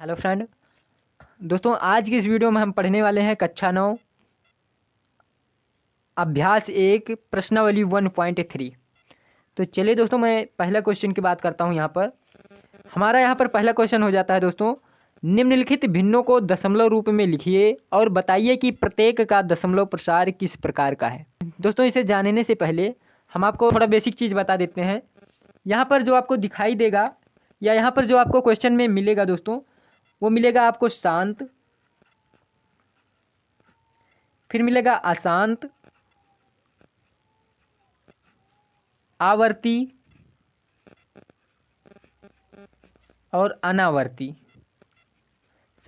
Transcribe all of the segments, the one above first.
Hello friend. दोस्तों आज की इस वीडियो में हम पढ़ने वाले हैं कक्षा 9 अभ्यास 1 प्रश्नावली 1.3। तो चलिए दोस्तों मैं पहला क्वेश्चन की बात करता हूं। यहाँ पर हमारा पहला क्वेश्चन हो जाता है दोस्तों, निम्नलिखित भिन्नों को दशमलव रूप में लिखिए और बताइए कि प्रत्येक का दशमलव प्रसार किस प्रकार का है। दोस्तों इसे जानने से पहले हम आपको थोड़ा बेसिक चीज़ बता देते हैं। यहाँ पर जो आपको दिखाई देगा या यहाँ पर जो आपको क्वेश्चन में मिलेगा दोस्तों, वो मिलेगा आपको शांत, फिर मिलेगा अशांत, आवर्ती और अनावर्ती।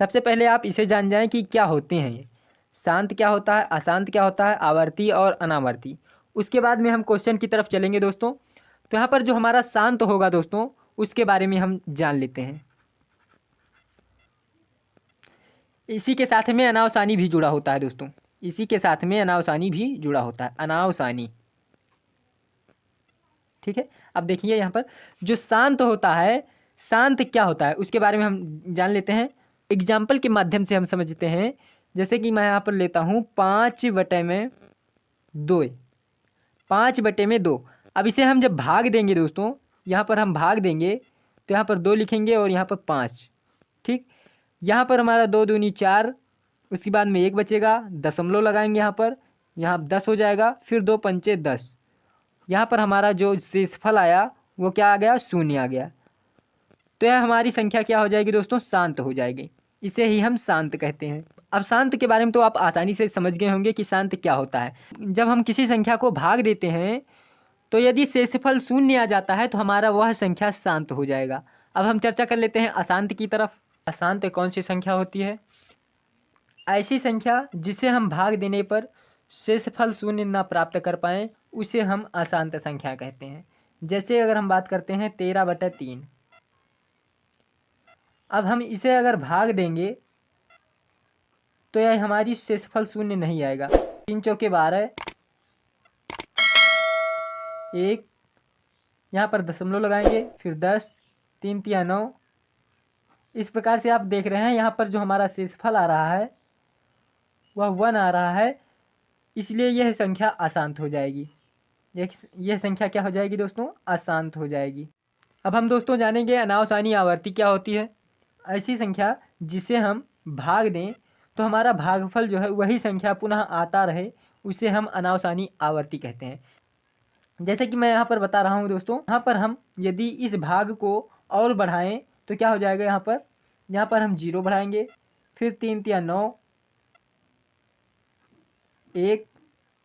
सबसे पहले आप इसे जान जाएं कि क्या होते हैं ये। शांत क्या होता है, अशांत क्या होता है, आवर्ती और अनावर्ती। उसके बाद में हम क्वेश्चन की तरफ चलेंगे दोस्तों। तो यहाँ पर जो हमारा शांत होगा दोस्तों, उसके बारे में हम जान लेते हैं। इसी के साथ में अनावसानी भी जुड़ा होता है दोस्तों, इसी के साथ में अनावसानी भी जुड़ा होता है, अनावसानी। ठीक है, अब देखिए यहाँ पर जो शांत होता है, शांत क्या होता है उसके बारे में हम जान लेते हैं। एग्जाम्पल के माध्यम से हम समझते हैं। जैसे कि मैं यहाँ पर लेता हूँ 5/2, 5/2। अब इसे हम जब भाग देंगे दोस्तों, यहाँ पर हम भाग देंगे तो यहाँ पर 2 लिखेंगे और यहाँ पर 5। ठीक, यहाँ पर हमारा 2 दूनी 4, उसके बाद में 1 बचेगा, दशमलव लगाएंगे यहाँ 10 हो जाएगा, फिर 2 पंचे 10। यहाँ पर हमारा जो शेषफल आया वो क्या आ गया, 0 आ गया। तो यह हमारी संख्या क्या हो जाएगी दोस्तों, शांत हो जाएगी। इसे ही हम शांत कहते हैं। अब शांत के बारे में तो आप आसानी से समझ गए होंगे कि शांत क्या होता है। जब हम किसी संख्या को भाग देते हैं तो यदि शेषफल 0 आ जाता है तो हमारा वह संख्या शांत हो जाएगा। अब हम चर्चा कर लेते हैं अशांत की तरफ। अशांत कौन सी संख्या होती है? ऐसी संख्या जिसे हम भाग देने पर शेषफल 0 ना प्राप्त कर पाएँ, उसे हम अशांत संख्या कहते हैं। जैसे अगर हम बात करते हैं 13/3, अब हम इसे अगर भाग देंगे तो यह हमारी शेषफल 0 नहीं आएगा। 3 चौके 12, 1, यहाँ पर दशमलव लगाएंगे, फिर 10, 3 तिया 9। इस प्रकार से आप देख रहे हैं यहाँ पर जो हमारा शेषफल आ रहा है वह 1 आ रहा है, इसलिए यह संख्या अशांत हो जाएगी। यह संख्या क्या हो जाएगी दोस्तों, अशांत हो जाएगी। अब हम दोस्तों जानेंगे अनावसानी आवर्ती क्या होती है। ऐसी संख्या जिसे हम भाग दें तो हमारा भागफल जो है वही संख्या पुनः आता रहे, उसे हम अनावसानी आवर्ती कहते हैं। जैसे कि मैं यहाँ पर बता रहा हूँ दोस्तों, यहाँ पर हम यदि इस भाग को और बढ़ाएं तो क्या हो जाएगा, यहाँ पर हम 0 बढ़ाएंगे, फिर 3 तिया 9, 1,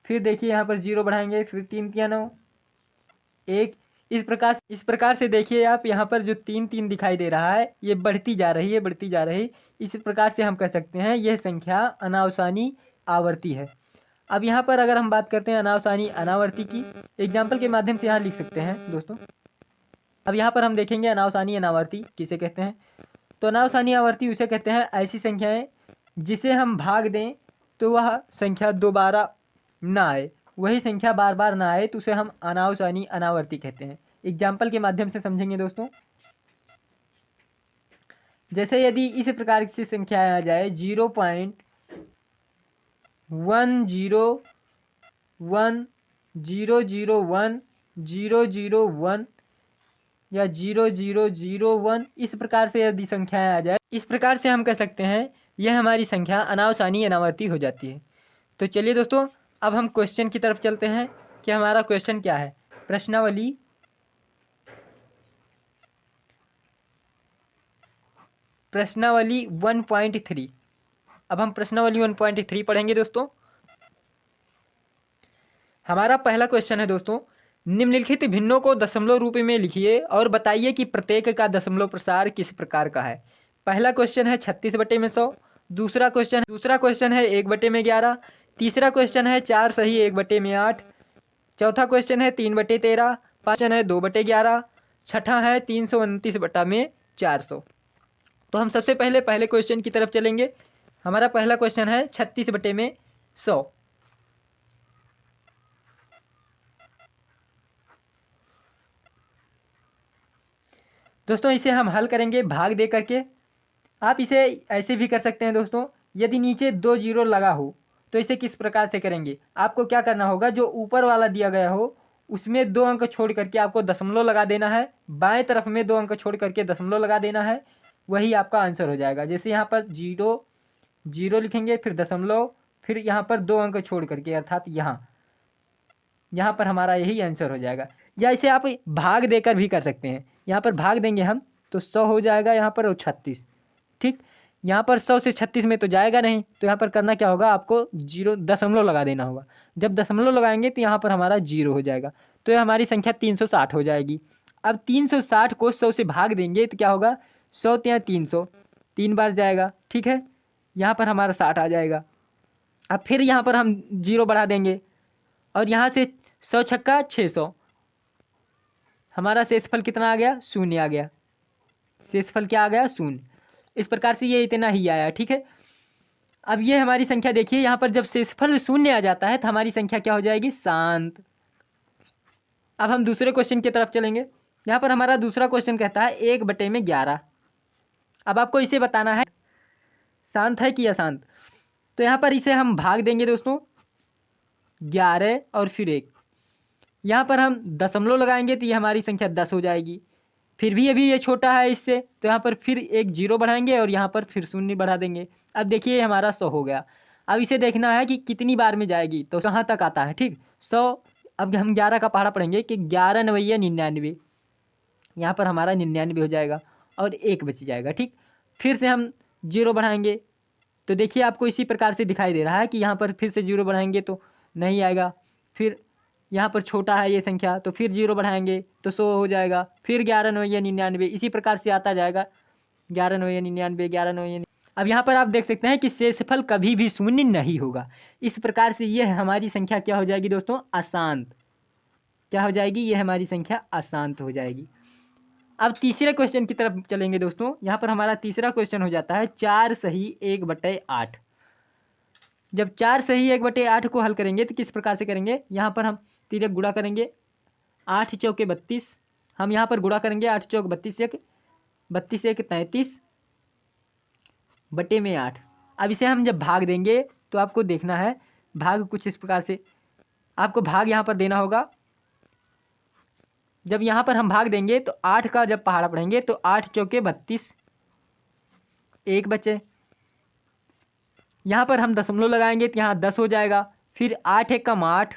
फिर देखिए यहाँ पर 0 बढ़ाएंगे, फिर 3 तिया 9, 1। इस प्रकार से देखिए आप यहाँ पर जो 3 दिखाई दे रहा है ये बढ़ती जा रही है, बढ़ती जा रही। इस प्रकार से हम कह सकते हैं यह संख्या अनावसानी आवर्ती है। अब यहाँ पर अगर हम बात करते हैं अनावसानी अनावर्ती की, एग्जाम्पल के माध्यम से यहाँ लिख सकते हैं दोस्तों। अब यहाँ पर हम देखेंगे अनावसानी अनावर्ती किसे कहते हैं। तो अनावसानी आवर्ती उसे कहते हैं ऐसी संख्याएं जिसे हम भाग दें तो वह संख्या दोबारा ना आए, वही संख्या बार बार ना आए, तो उसे हम अनावसानी अनावर्ती कहते हैं। एग्जाम्पल के माध्यम से समझेंगे दोस्तों। जैसे यदि इस प्रकार की संख्या आ जाए 0.1001 001 या 0001, इस प्रकार से यदि संख्याएं आ जाए, इस प्रकार से हम कह सकते हैं यह हमारी संख्या अनावसानी अनावर्ती हो जाती है। तो चलिए दोस्तों अब हम क्वेश्चन की तरफ चलते हैं कि हमारा क्वेश्चन क्या है। प्रश्नावली 1.3। अब हम प्रश्नावली 1.3 पढ़ेंगे दोस्तों। हमारा पहला क्वेश्चन है दोस्तों, निम्नलिखित भिन्नों को दशमलव रूप में लिखिए और बताइए कि प्रत्येक का दशमलव प्रसार किस प्रकार का है। पहला क्वेश्चन है 36/100, दूसरा क्वेश्चन है 1/11, तीसरा क्वेश्चन है 4 सही 1/8, चौथा क्वेश्चन है 3/13, पाँचवा है 2/11, छठा है 329/400। तो हम सबसे पहले क्वेश्चन की तरफ चलेंगे। हमारा पहला क्वेश्चन है 36/100। दोस्तों इसे हम हल करेंगे भाग दे करके। आप इसे ऐसे भी कर सकते हैं दोस्तों, यदि नीचे 2 जीरो लगा हो तो इसे किस प्रकार से करेंगे। आपको क्या करना होगा, जो ऊपर वाला दिया गया हो उसमें 2 अंक छोड़ करके आपको दशमलव लगा देना है, बाएं तरफ में 2 अंक छोड़ करके दशमलव लगा देना है, वही आपका आंसर हो जाएगा। जैसे यहाँ पर जीरो जीरो लिखेंगे, फिर दशमलव, फिर यहाँ पर 2 अंक छोड़ करके, अर्थात यहाँ पर हमारा यही आंसर हो जाएगा। या इसे आप भाग देकर भी कर सकते हैं। यहाँ पर भाग देंगे हम तो 100 हो जाएगा यहाँ पर, और 36। ठीक, यहाँ पर 100 से 36 में तो जाएगा नहीं, तो यहाँ पर करना क्या होगा, आपको जीरो दशमलव लगा देना होगा। जब दशमलव लगाएंगे तो यहाँ पर हमारा जीरो हो जाएगा, तो ये हमारी संख्या 360 हो जाएगी। अब 360 को 100 से भाग देंगे तो क्या होगा, 100 या 300, 3 बार जाएगा। ठीक है, यहाँ पर हमारा 60 आ जाएगा। अब फिर यहाँ पर हम जीरो बढ़ा देंगे और यहाँ से 100 छक्का 600, हमारा शेषफल कितना आ गया, शून्य आ गया। शेषफल क्या आ गया, शून्य। इस प्रकार से ये इतना ही आया। ठीक है, अब ये हमारी संख्या देखिए, यहाँ पर जब शेषफल शून्य आ जाता है तो हमारी संख्या क्या हो जाएगी, शांत। अब हम दूसरे क्वेश्चन की तरफ चलेंगे। यहाँ पर हमारा दूसरा क्वेश्चन कहता है 1/11। अब आपको इसे बताना है शांत है कि अशांत। तो यहाँ पर इसे हम भाग देंगे दोस्तों 11 और फिर 1। यहाँ पर हम दशमलव लगाएंगे तो ये हमारी संख्या 10 हो जाएगी। फिर भी अभी ये छोटा है इससे, तो यहाँ पर फिर एक जीरो बढ़ाएंगे और यहाँ पर फिर शून्य बढ़ा देंगे। अब देखिए ये हमारा 100 हो गया। अब इसे देखना है कि कितनी बार में जाएगी, तो कहाँ तक आता है। ठीक, 100। अब हम 11 का पहाड़ा पढ़ेंगे कि 11 नवैया 99, यहाँ पर हमारा 99 हो जाएगा और 1 बच जाएगा। ठीक, फिर से हम जीरो बढ़ाएंगे तो देखिए आपको इसी प्रकार से दिखाई दे रहा है कि यहाँ पर फिर से जीरो बढ़ाएंगे तो नहीं आएगा। फिर यहाँ पर छोटा है ये संख्या, तो फिर जीरो बढ़ाएंगे तो 100 हो जाएगा। फिर 11 9 या 99, इसी प्रकार से आता जाएगा 11 9 या 99, 11 9 या। अब यहाँ पर आप देख सकते हैं कि शेषफल कभी भी शून्य नहीं होगा। इस प्रकार से ये हमारी संख्या क्या हो जाएगी दोस्तों, अशांत। क्या हो जाएगी, ये हमारी संख्या अशांत हो जाएगी। अब तीसरे क्वेश्चन की तरफ चलेंगे दोस्तों। यहाँ पर हमारा तीसरा क्वेश्चन हो जाता है 4 सही 1/8। जब 4 सही 1/8 को हल करेंगे तो किस प्रकार से करेंगे, यहाँ पर हम तिर्यक गुणा करेंगे, 8 चौके 32। हम यहाँ पर गुणा करेंगे 8 चौक 32 1 33 बटे में 8। अब इसे हम जब भाग देंगे तो आपको देखना है भाग कुछ इस प्रकार से, आपको भाग यहाँ पर देना होगा। जब यहाँ पर हम भाग देंगे तो 8 का जब पहाड़ा पढ़ेंगे तो 8 चौके 32, 1 बचे। यहाँ पर हम दशमलव लगाएंगे तो यहाँ 10 हो जाएगा। फिर 8 1 कम 8,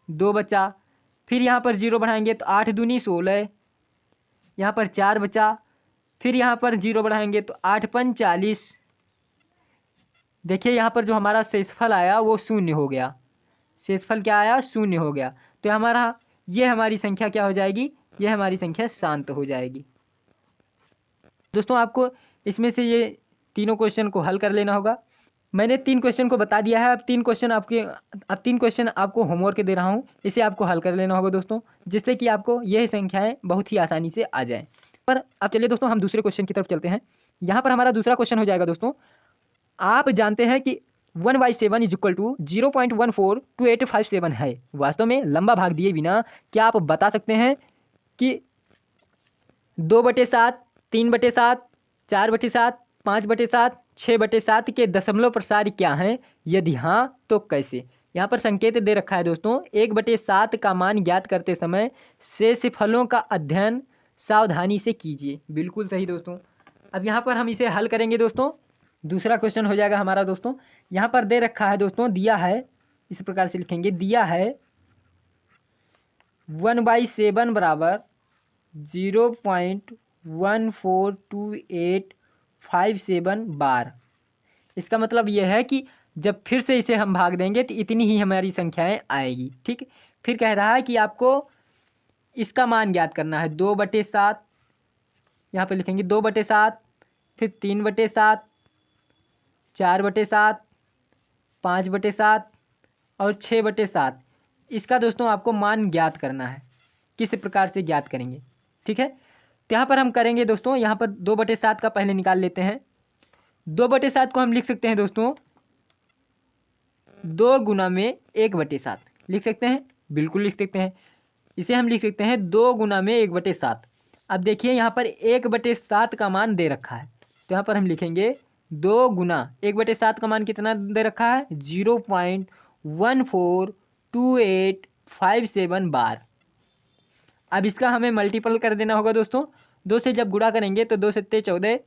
2 बचा। फिर यहाँ पर जीरो बढ़ाएंगे तो 8 दूनी 16, यहाँ पर 4 बचा। फिर यहाँ पर जीरो बढ़ाएंगे तो 8 5 40। देखिए यहाँ पर जो हमारा शेषफल आया वो शून्य हो गया। शेषफल क्या आया, शून्य हो गया। तो ये हमारी संख्या क्या हो जाएगी, ये हमारी संख्या शांत हो जाएगी। दोस्तों आपको इसमें से ये तीनों क्वेश्चन को हल कर लेना होगा। मैंने 3 क्वेश्चन को बता दिया है। अब 3 क्वेश्चन आपको होमवर्क दे रहा हूँ, इसे आपको हल कर लेना होगा दोस्तों, जिससे कि आपको यह संख्याएं बहुत ही आसानी से आ जाएं। पर अब चलिए दोस्तों हम दूसरे क्वेश्चन की तरफ चलते हैं। यहाँ पर हमारा दूसरा क्वेश्चन हो जाएगा दोस्तों, आप जानते हैं कि 1/7 इज इक्वल टू 0.142857 है। वास्तव में लंबा भाग दिए बिना क्या आप बता सकते हैं कि 2/7, 3/7, 4/7, 5/7, 6/7 के दशमलव प्रसार क्या हैं? यदि हाँ तो कैसे? यहाँ पर संकेत दे रखा है दोस्तों, 1/7 का मान ज्ञात करते समय शेषफलों का अध्ययन सावधानी से कीजिए। बिल्कुल सही दोस्तों। अब यहाँ पर हम इसे हल करेंगे दोस्तों। दूसरा क्वेश्चन हो जाएगा हमारा दोस्तों, यहाँ पर दे रखा है दोस्तों, दिया है इस प्रकार से लिखेंगे, दिया है 1/7 बराबर 0.142857 बार। इसका मतलब यह है कि जब फिर से इसे हम भाग देंगे तो इतनी ही हमारी संख्याएं आएगी। ठीक, फिर कह रहा है कि आपको इसका मान ज्ञात करना है। 2/7, यहाँ पर लिखेंगे 2/7, फिर 3/7, 4/7, 5/7 और 6/7। इसका दोस्तों आपको मान ज्ञात करना है। किस प्रकार से ज्ञात करेंगे, ठीक है। तो यहाँ पर हम करेंगे दोस्तों, यहाँ पर 2/7 का पहले निकाल लेते हैं। 2/7 को हम लिख सकते हैं दोस्तों 2 गुना में 1/7 लिख सकते हैं, बिल्कुल लिख सकते हैं। इसे हम लिख सकते हैं 2 गुना में 1/7। अब देखिए यहाँ पर 1/7 का मान दे रखा है, तो यहाँ पर हम लिखेंगे 2 गुना 1/7 का मान कितना दे रखा है 0.142857 बार। अब इसका हमें मल्टीपल कर देना होगा दोस्तों। 2 से जब गुणा करेंगे तो 2 सत्ते 14,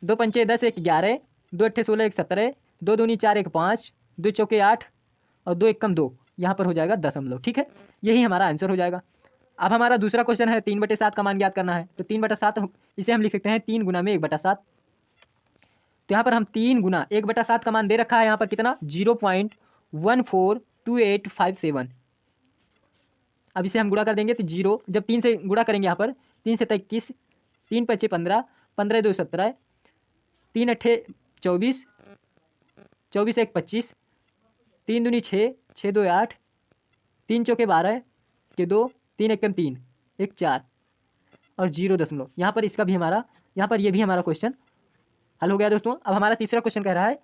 2 पंचे 10, 1 11, 2 अट्ठे 16, 1 17, 2 दूनी 4, 1 5, 2 चौके 8 और 2 एकम 2। यहाँ पर हो जाएगा दशमलव। ठीक है, यही हमारा आंसर हो जाएगा। अब हमारा दूसरा क्वेश्चन है 3/7 का मान ज्ञात करना है। तो 3/7 इसे हम लिख सकते हैं 3 गुना में 1/7। तो यहाँ पर हम 3 गुना 1/7 का मान दे रखा है यहाँ पर कितना 0.142857। अब इसे हम गुणा कर देंगे तो 0 जब 3 से गुणा करेंगे यहाँ पर 3 से 21, 3 पच्चे 15, 15 2 17, 3 अट्ठे 24, 24 1 25, 3 दूनी 6, 6 2 8, 3 चौके 12 के 2, 3 एकम 3, 1 4 और 0 यहाँ पर इसका भी हमारा यहाँ पर ये भी हमारा क्वेश्चन हल हो गया दोस्तों। अब हमारा तीसरा क्वेश्चन कह रहा है,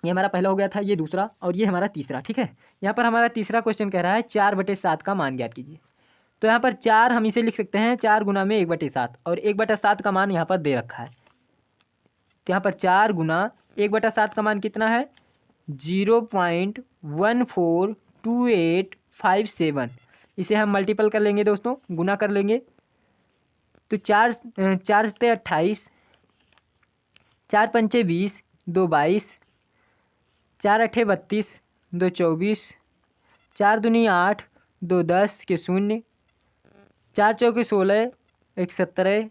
ये हमारा पहला हो गया था, ये दूसरा और ये हमारा तीसरा। ठीक है, यहाँ पर हमारा तीसरा क्वेश्चन कह रहा है 4/7 का मान ज्ञात कीजिए। तो यहाँ पर 4 हम इसे लिख सकते हैं 4 गुना में 1/7 और 1/7 का मान यहाँ पर दे रखा है। तो यहाँ पर 4 गुना 1/7 का मान कितना है 0.142857। इसे हम मल्टीपल कर लेंगे दोस्तों, गुना कर लेंगे। तो 4 से 28, 4 पंचे 20, 2 22, 4 अट्ठे 32, 2 24, 4 दूनी 8, 2 10 के 0, 4 चौके 16, 1 17,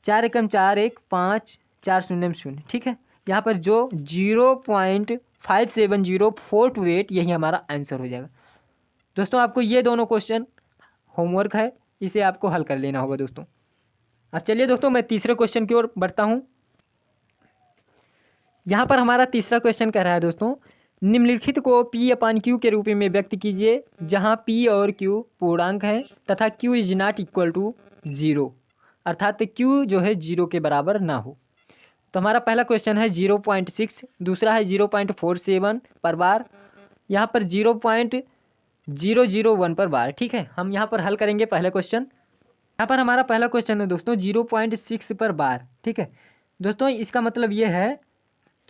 4 एकम 4 1 5, 4 शून्य 0। ठीक है, यहाँ पर जो 0.570428 यही हमारा आंसर हो जाएगा। दोस्तों आपको ये दोनों क्वेश्चन होमवर्क है, इसे आपको हल कर लेना होगा दोस्तों। अब चलिए दोस्तों मैं तीसरे क्वेश्चन की ओर बढ़ता हूँ। यहाँ पर हमारा तीसरा क्वेश्चन कह रहा है दोस्तों, निम्नलिखित को P/Q के रूप में व्यक्त कीजिए जहाँ P और Q पूर्णांक हैं तथा Q is not equal to 0, अर्थात Q जो है 0 के बराबर ना हो। तो हमारा पहला क्वेश्चन है 0.6, दूसरा है 0.47 पर बार, यहाँ पर 0.001 पर बार। ठीक है, हम यहाँ पर हल करेंगे पहला क्वेश्चन। यहाँ पर हमारा पहला क्वेश्चन है दोस्तों 0.6 पर बार। ठीक है दोस्तों, इसका मतलब ये है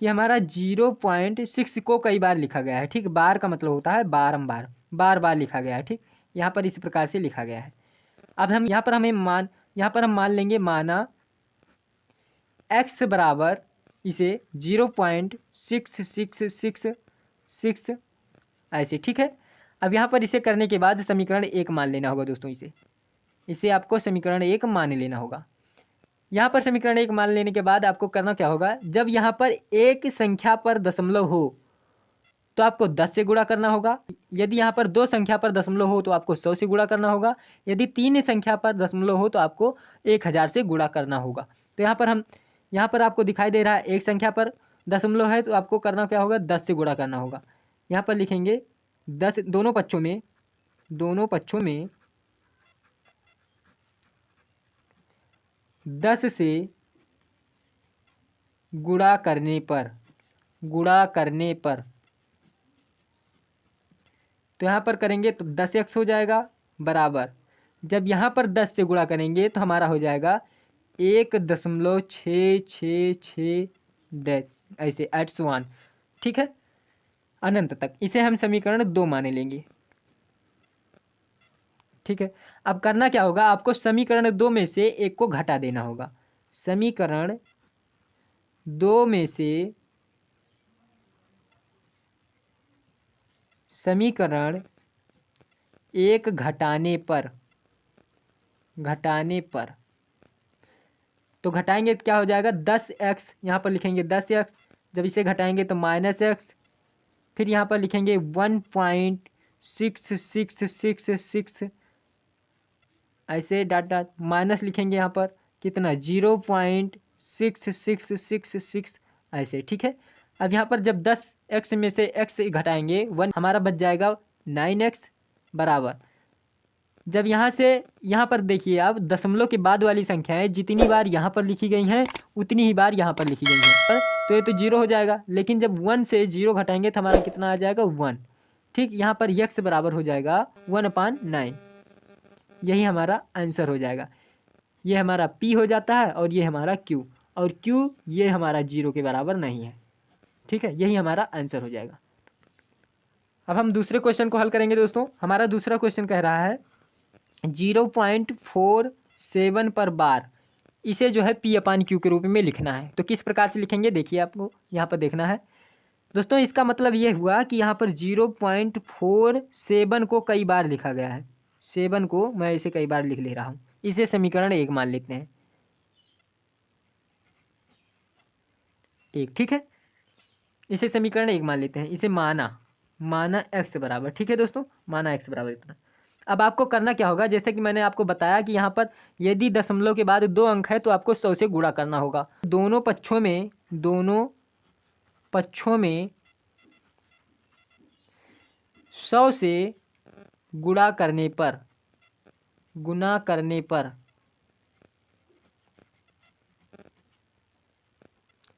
कि हमारा 0.6 को कई बार लिखा गया है। ठीक, बार का मतलब होता है बारंबार, बार बार लिखा गया है। ठीक, यहाँ पर इस प्रकार से लिखा गया है। अब हम यहाँ पर हम मान लेंगे माना x बराबर इसे 0.6666 ऐसे। ठीक है, अब यहाँ पर इसे करने के बाद समीकरण 1 मान लेना होगा दोस्तों। इसे आपको समीकरण 1 मान लेना होगा। यहाँ पर समीकरण 1 मान लेने के बाद आपको करना क्या होगा, जब यहाँ पर एक संख्या पर दशमलव हो तो आपको 10 से गुणा करना होगा। यदि यहाँ पर 2 संख्या पर दशमलव हो तो आपको 100 से गुणा करना होगा। यदि 3 संख्या पर दशमलव हो तो आपको 1000 से गुणा करना होगा। तो यहाँ पर आपको दिखाई दे रहा है एक संख्या पर दशमलव है, तो आपको करना क्या होगा 10 से गुणा करना होगा। यहाँ पर लिखेंगे 10 दोनों पक्षों में 10 से गुणा करने पर तो यहाँ पर करेंगे तो 10x हो जाएगा बराबर, जब यहाँ पर 10 से गुणा करेंगे तो हमारा हो जाएगा 1.666 ऐसे @ 1। ठीक है, अनंत तक। इसे हम समीकरण 2 माने लेंगे। ठीक है, अब करना क्या होगा, आपको समीकरण 2 में से एक को घटा देना होगा। समीकरण 2 में से समीकरण 1 घटाने पर तो घटाएंगे तो क्या हो जाएगा 10x, यहाँ पर लिखेंगे 10x, जब इसे घटाएंगे तो -x, फिर यहाँ पर लिखेंगे 1.6666 ऐसे डॉट माइनस लिखेंगे, यहाँ पर कितना 0.6666 ऐसे। ठीक है, अब यहाँ पर जब 10x में से x घटाएंगे 1, हमारा बच जाएगा 9x बराबर, जब यहाँ से यहाँ पर देखिए आप दशमलव के बाद वाली संख्याएं जितनी बार यहाँ पर लिखी गई हैं उतनी ही बार यहाँ पर लिखी गई हैं, तो ये तो 0 हो जाएगा। लेकिन जब 1 से 0 घटाएंगे तो हमारा कितना आ जाएगा 1। ठीक, यहाँ पर x बराबर हो जाएगा 1/9, यही हमारा आंसर हो जाएगा। ये हमारा P हो जाता है और ये हमारा Q, और Q ये हमारा 0 के बराबर नहीं है। ठीक है, यही हमारा आंसर हो जाएगा। अब हम दूसरे क्वेश्चन को हल करेंगे दोस्तों। हमारा दूसरा क्वेश्चन कह रहा है 0.47 पर बार, इसे जो है P/Q के रूप में लिखना है। तो किस प्रकार से लिखेंगे, देखिए आपको यहाँ पर देखना है दोस्तों। इसका मतलब ये हुआ कि यहाँ पर 0.47 को कई बार लिखा गया है। 7 को मैं इसे कई बार लिख ले रहा हूँ। इसे समीकरण 1 मान लेते हैं, 1। ठीक है, इसे समीकरण 1 मान लेते हैं। इसे माना x बराबर, ठीक है दोस्तों, माना x बराबर इतना। अब आपको करना क्या होगा, जैसे कि मैंने आपको बताया कि यहाँ पर यदि दशमलव के बाद 2 अंक है तो आपको 100 से गुणा करना होगा। दोनों पक्षों में 100 से गुणा करने पर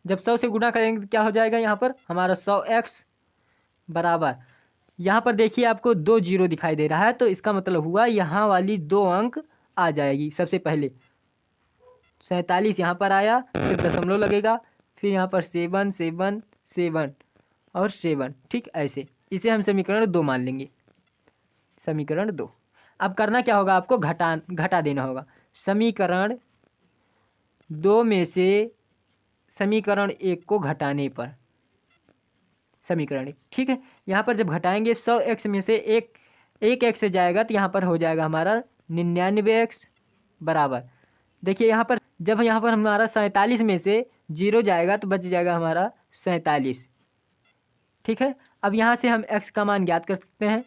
जब 100 से गुणा करेंगे तो क्या हो जाएगा, यहाँ पर हमारा 100x बराबर, यहाँ पर देखिए आपको 2 0 दिखाई दे रहा है, तो इसका मतलब हुआ यहाँ वाली 2 अंक आ जाएगी। सबसे पहले 47 यहाँ पर आया, फिर दशमलव लगेगा, फिर यहाँ पर 7 7 7 और 7। ठीक, ऐसे इसे हम समीकरण 2 मान लेंगे, समीकरण 2। अब करना क्या होगा, आपको घटा देना होगा। समीकरण 2 में से समीकरण 1 को घटाने पर, समीकरण 1, ठीक है, यहाँ पर जब घटाएंगे 100x में से एक x से जाएगा तो यहाँ पर हो जाएगा हमारा 99x बराबर। देखिए यहाँ पर जब यहाँ पर हमारा 47 में से 0 जाएगा तो बच जाएगा हमारा 47। ठीक है, अब यहाँ से हम x का मान ज्ञात कर सकते हैं।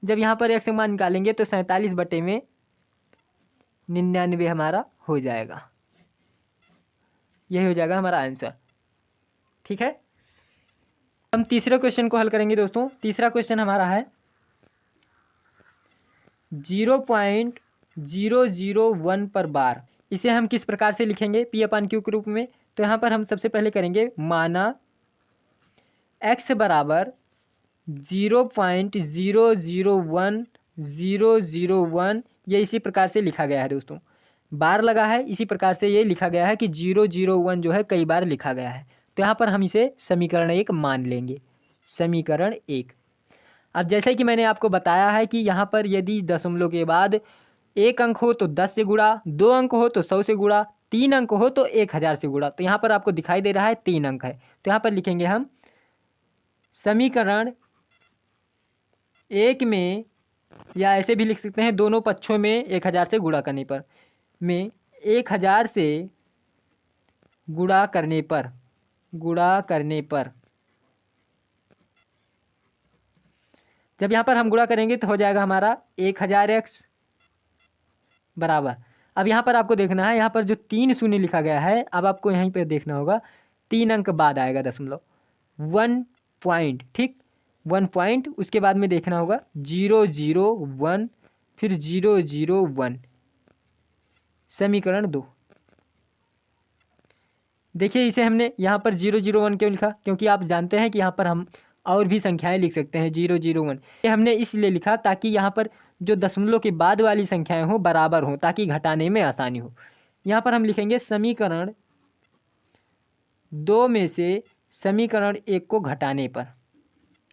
जब यहाँ पर x का मान निकालेंगे तो 47 बटे में 99 हमारा हो जाएगा। यही हो जाएगा हमारा आंसर। ठीक है, हम तीसरे क्वेश्चन को हल करेंगे दोस्तों। तीसरा क्वेश्चन हमारा है 0.001 पर बार, इसे हम किस प्रकार से लिखेंगे P/Q के रूप में। तो यहाँ पर हम सबसे पहले करेंगे माना x बराबर 0.001001, ये इसी प्रकार से लिखा गया है दोस्तों। बार लगा है, इसी प्रकार से ये लिखा गया है कि 001 जो है कई बार लिखा गया है। तो यहाँ पर हम इसे समीकरण 1 मान लेंगे, समीकरण 1। अब जैसे कि मैंने आपको बताया है कि यहाँ पर यदि दशमलव के बाद 1 अंक हो तो 10 से गुणा, 2 अंक हो तो 100 से गुणा, 3 अंक हो तो 1000 से गुणा। तो यहाँ पर आपको दिखाई दे रहा है 3 अंक है, तो यहाँ पर लिखेंगे हम समीकरण 1 में, या ऐसे भी लिख सकते हैं दोनों पक्षों में 1000 से गुणा करने पर, में 1000 से गुणा करने पर जब यहाँ पर हम गुणा करेंगे तो हो जाएगा हमारा 1000x बराबर। अब यहाँ पर आपको देखना है, यहाँ पर जो 3 शून्य लिखा गया है, अब आपको यहीं पर देखना होगा 3 अंक बाद आएगा दशमलव, 1 पॉइंट, ठीक, 1 पॉइंट, उसके बाद में देखना होगा 001, फिर 001, समीकरण 2। देखिए इसे हमने यहाँ पर 001 क्यों लिखा, क्योंकि आप जानते हैं कि यहाँ पर हम और भी संख्याएं लिख सकते हैं 001। ये हमने इसलिए लिखा ताकि यहाँ पर जो दशमलव के बाद वाली संख्याएं हो बराबर हो, ताकि घटाने में आसानी हो। यहाँ पर हम लिखेंगे समीकरण 2 में से समीकरण 1 को घटाने पर।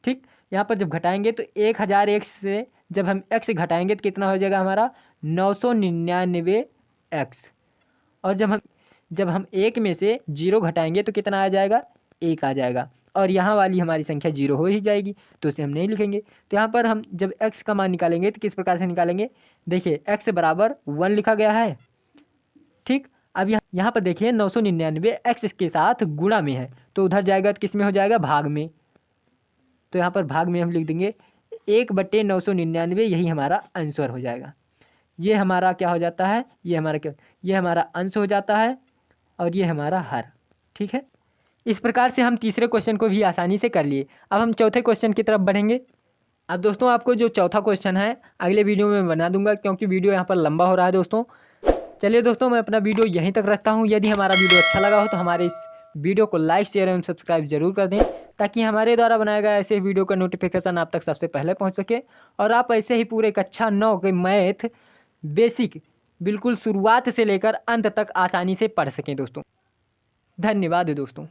ठीक, यहाँ पर जब घटाएंगे तो 1000x से जब हम x घटाएंगे तो कितना हो जाएगा हमारा 999x, और जब हम 1 में से 0 घटाएंगे तो कितना आ जाएगा, 1 आ जाएगा, और यहाँ वाली हमारी संख्या 0 हो ही जाएगी, तो उसे हम नहीं लिखेंगे। तो यहाँ पर हम जब x का मान निकालेंगे तो किस प्रकार से निकालेंगे, देखिए x बराबर 1 लिखा गया है। ठीक, अब यहाँ पर देखिए 999 x के साथ गुणा में है, तो उधर जाएगा तो किस में हो जाएगा, भाग में। तो यहाँ पर भाग में हम लिख देंगे 1/999, यही हमारा आंसर हो जाएगा। ये हमारा क्या हो जाता है, ये हमारा अंश हो जाता है, और ये हमारा हर। ठीक है, इस प्रकार से हम तीसरे क्वेश्चन को भी आसानी से कर लिए। अब हम चौथे क्वेश्चन की तरफ बढ़ेंगे। अब दोस्तों आपको जो चौथा क्वेश्चन है अगले वीडियो में बना दूंगा, क्योंकि वीडियो यहाँ पर लंबा हो रहा है दोस्तों। चलिए दोस्तों, मैं अपना वीडियो यहीं तक रखता हूँ। यदि हमारा वीडियो अच्छा लगा हो तो हमारे इस वीडियो को लाइक, शेयर एवं सब्सक्राइब जरूर कर दें, ताकि हमारे द्वारा बनाया गया ऐसे वीडियो का नोटिफिकेशन आप तक सबसे पहले पहुँच सके, और आप ऐसे ही पूरे कक्षा 9 के मैथ बेसिक बिल्कुल शुरुआत से लेकर अंत तक आसानी से पढ़ सकें दोस्तों। धन्यवाद दोस्तों।